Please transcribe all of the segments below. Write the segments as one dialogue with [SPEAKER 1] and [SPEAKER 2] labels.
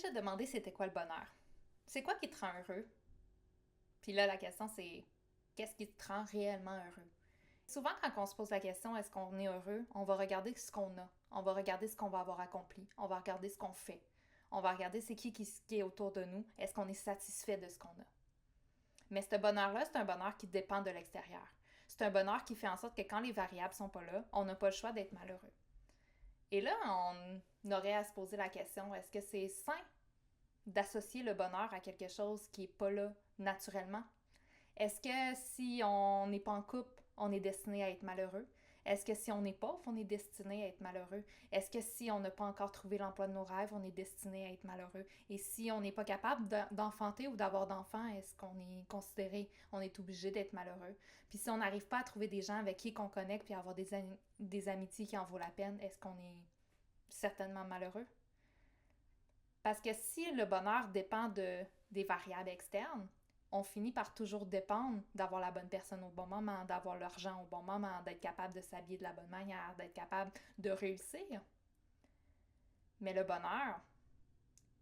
[SPEAKER 1] déjà demandé c'était quoi le bonheur? C'est quoi qui te rend heureux? Puis là, la question c'est qu'est-ce qui te rend réellement heureux? Souvent, quand on se pose la question est-ce qu'on est heureux, on va regarder ce qu'on a. On va regarder ce qu'on va avoir accompli. On va regarder ce qu'on fait. On va regarder c'est qui est autour de nous. Est-ce qu'on est satisfait de ce qu'on a? Mais ce bonheur-là, c'est un bonheur qui dépend de l'extérieur. C'est un bonheur qui fait en sorte que quand les variables sont pas là, on n'a pas le choix d'être malheureux. Et là, on aurait à se poser la question, est-ce que c'est sain d'associer le bonheur à quelque chose qui n'est pas là naturellement? Est-ce que si on n'est pas en couple, on est destiné à être malheureux? Est-ce que si on est pauvre, on est destiné à être malheureux? Est-ce que si on n'a pas encore trouvé l'emploi de nos rêves, on est destiné à être malheureux? Et si on n'est pas capable d'enfanter ou d'avoir d'enfants, est-ce qu'on est considéré, on est obligé d'être malheureux? Puis si on n'arrive pas à trouver des gens avec qui qu'on connecte puis avoir des amitiés qui en vaut la peine, est-ce qu'on est certainement malheureux? Parce que si le bonheur dépend des variables externes, on finit par toujours dépendre d'avoir la bonne personne au bon moment, d'avoir l'argent au bon moment, d'être capable de s'habiller de la bonne manière, d'être capable de réussir. Mais le bonheur,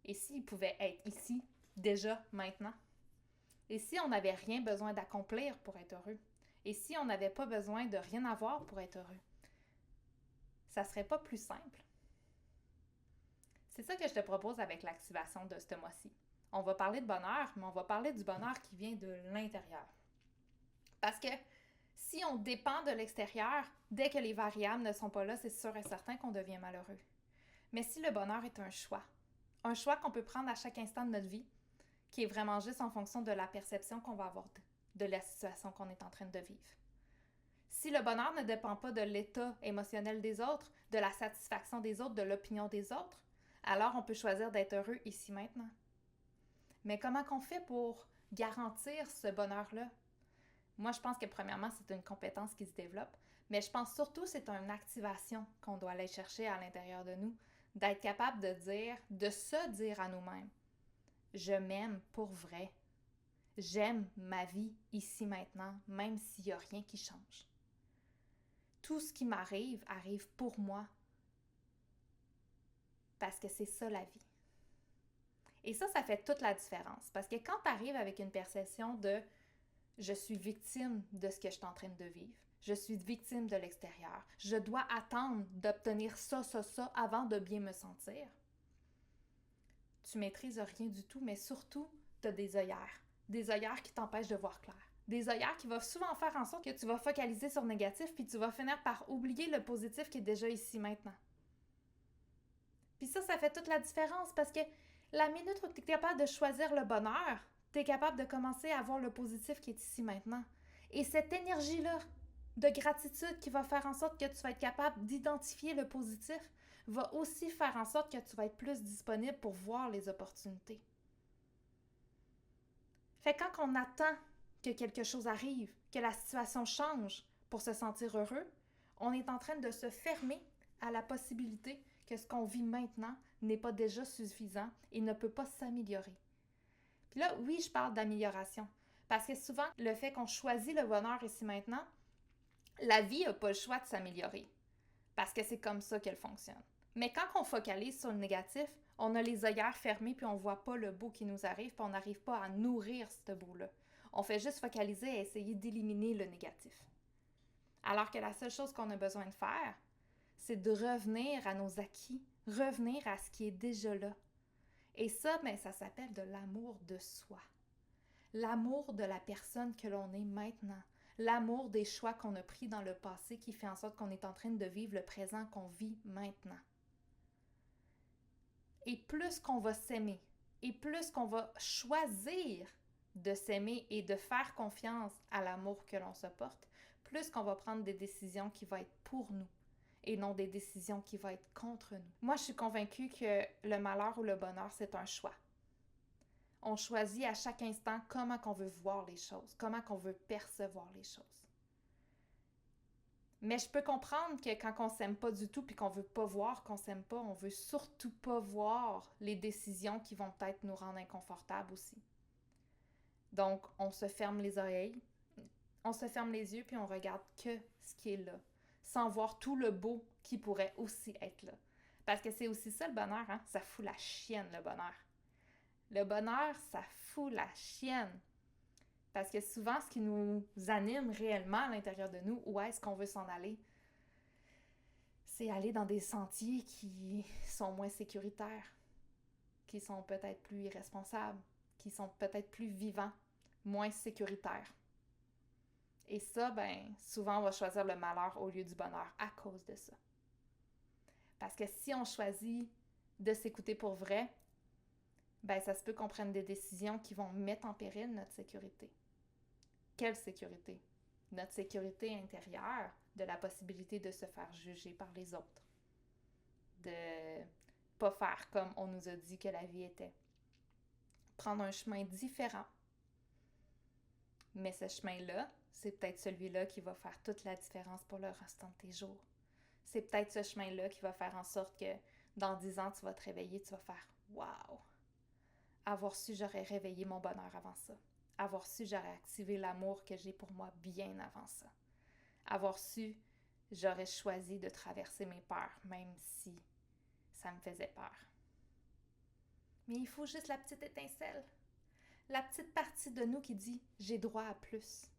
[SPEAKER 1] et s'il pouvait être ici, déjà, maintenant? Et si on n'avait rien besoin d'accomplir pour être heureux? Et si on n'avait pas besoin de rien avoir pour être heureux? Ça serait pas plus simple? C'est ça que je te propose avec l'activation de ce mois-ci. On va parler de bonheur, mais on va parler du bonheur qui vient de l'intérieur. Parce que si on dépend de l'extérieur, dès que les variables ne sont pas là, c'est sûr et certain qu'on devient malheureux. Mais si le bonheur est un choix qu'on peut prendre à chaque instant de notre vie, qui est vraiment juste en fonction de la perception qu'on va avoir de la situation qu'on est en train de vivre. Si le bonheur ne dépend pas de l'état émotionnel des autres, de la satisfaction des autres, de l'opinion des autres, alors on peut choisir d'être heureux ici maintenant. Mais comment qu'on fait pour garantir ce bonheur-là? Moi, je pense que premièrement, c'est une compétence qui se développe, mais je pense surtout que c'est une activation qu'on doit aller chercher à l'intérieur de nous, d'être capable de se dire à nous-mêmes, je m'aime pour vrai. J'aime ma vie ici maintenant, même s'il n'y a rien qui change. Tout ce qui m'arrive arrive pour moi, parce que c'est ça la vie. Et ça fait toute la différence. Parce que quand tu arrives avec une perception de je suis victime de ce que je suis en train de vivre, je suis victime de l'extérieur, je dois attendre d'obtenir ça avant de bien me sentir, tu maîtrises rien du tout, mais surtout, tu as des œillères qui t'empêchent de voir clair. Des œillères qui vont souvent faire en sorte que tu vas focaliser sur le négatif puis tu vas finir par oublier le positif qui est déjà ici maintenant. Puis ça fait toute la différence parce que la minute où tu es capable de choisir le bonheur, tu es capable de commencer à voir le positif qui est ici maintenant. Et cette énergie-là de gratitude qui va faire en sorte que tu vas être capable d'identifier le positif va aussi faire en sorte que tu vas être plus disponible pour voir les opportunités. Fait que quand on attend que quelque chose arrive, que la situation change pour se sentir heureux, on est en train de se fermer à la possibilité que ce qu'on vit maintenant n'est pas déjà suffisant et ne peut pas s'améliorer. Puis là, oui, je parle d'amélioration. Parce que souvent, le fait qu'on choisit le bonheur ici maintenant, la vie n'a pas le choix de s'améliorer. Parce que c'est comme ça qu'elle fonctionne. Mais quand on focalise sur le négatif, on a les œillères fermées puis on voit pas le beau qui nous arrive puis on n'arrive pas à nourrir ce beau-là. On fait juste focaliser à essayer d'éliminer le négatif. Alors que la seule chose qu'on a besoin de faire, c'est de revenir à nos acquis, revenir à ce qui est déjà là. Et ça, ça s'appelle de l'amour de soi. L'amour de la personne que l'on est maintenant. L'amour des choix qu'on a pris dans le passé qui fait en sorte qu'on est en train de vivre le présent qu'on vit maintenant. Et plus qu'on va s'aimer, et plus qu'on va choisir de s'aimer et de faire confiance à l'amour que l'on se porte, plus qu'on va prendre des décisions qui vont être pour nous et non des décisions qui vont être contre nous. Moi, je suis convaincue que le malheur ou le bonheur, c'est un choix. On choisit à chaque instant comment qu'on veut voir les choses, comment qu'on veut percevoir les choses. Mais je peux comprendre que quand on s'aime pas du tout puis qu'on veut pas voir qu'on s'aime pas, on veut surtout pas voir les décisions qui vont peut-être nous rendre inconfortables aussi. Donc, on se ferme les oreilles, on se ferme les yeux puis on regarde que ce qui est là, sans voir tout le beau qui pourrait aussi être là. Parce que c'est aussi ça le bonheur, hein? Ça fout la chienne le bonheur. Le bonheur, ça fout la chienne. Parce que souvent, ce qui nous anime réellement à l'intérieur de nous, où est-ce qu'on veut s'en aller, c'est aller dans des sentiers qui sont moins sécuritaires, qui sont peut-être plus irresponsables, qui sont peut-être plus vivants, moins sécuritaires. Et ça, souvent, on va choisir le malheur au lieu du bonheur à cause de ça. Parce que si on choisit de s'écouter pour vrai, ça se peut qu'on prenne des décisions qui vont mettre en péril notre sécurité. Quelle sécurité? Notre sécurité intérieure, de la possibilité de se faire juger par les autres, de pas faire comme on nous a dit que la vie était. Prendre un chemin différent. Mais ce chemin-là, c'est peut-être celui-là qui va faire toute la différence pour le restant de tes jours. C'est peut-être ce chemin-là qui va faire en sorte que dans 10 ans, tu vas te réveiller, tu vas faire « Wow! Avoir su, j'aurais réveillé mon bonheur avant ça. Avoir su, j'aurais activé l'amour que j'ai pour moi bien avant ça. Avoir su, j'aurais choisi de traverser mes peurs, même si ça me faisait peur. » Mais il faut juste la petite étincelle. La petite partie de nous qui dit « J'ai droit à plus. »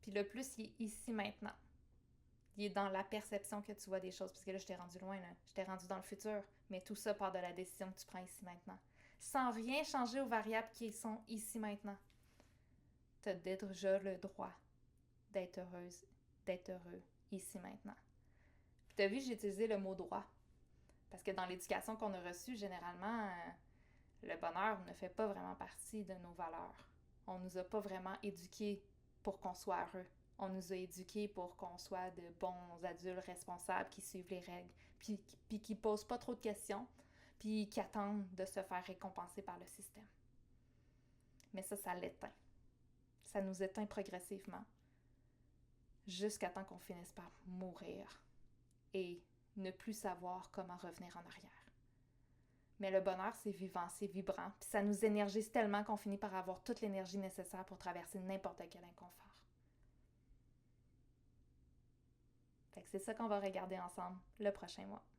[SPEAKER 1] Puis le plus, il est ici maintenant. Il est dans la perception que tu vois des choses. Parce que là, je t'ai rendu loin, là. Je t'ai rendu dans le futur. Mais tout ça part de la décision que tu prends ici maintenant. Sans rien changer aux variables qui sont ici maintenant. Tu as déjà le droit d'être heureuse, d'être heureux ici maintenant. Puis tu as vu, j'ai utilisé le mot droit. Parce que dans l'éducation qu'on a reçue, généralement, le bonheur ne fait pas vraiment partie de nos valeurs. On ne nous a pas vraiment éduqués pour qu'on soit heureux. On nous a éduqués pour qu'on soit de bons adultes responsables qui suivent les règles, puis qui posent pas trop de questions, puis qui attendent de se faire récompenser par le système. Mais ça l'éteint. Ça nous éteint progressivement, jusqu'à temps qu'on finisse par mourir et ne plus savoir comment revenir en arrière. Mais le bonheur, c'est vivant, c'est vibrant, puis ça nous énergise tellement qu'on finit par avoir toute l'énergie nécessaire pour traverser n'importe quel inconfort. Fait que c'est ça qu'on va regarder ensemble le prochain mois.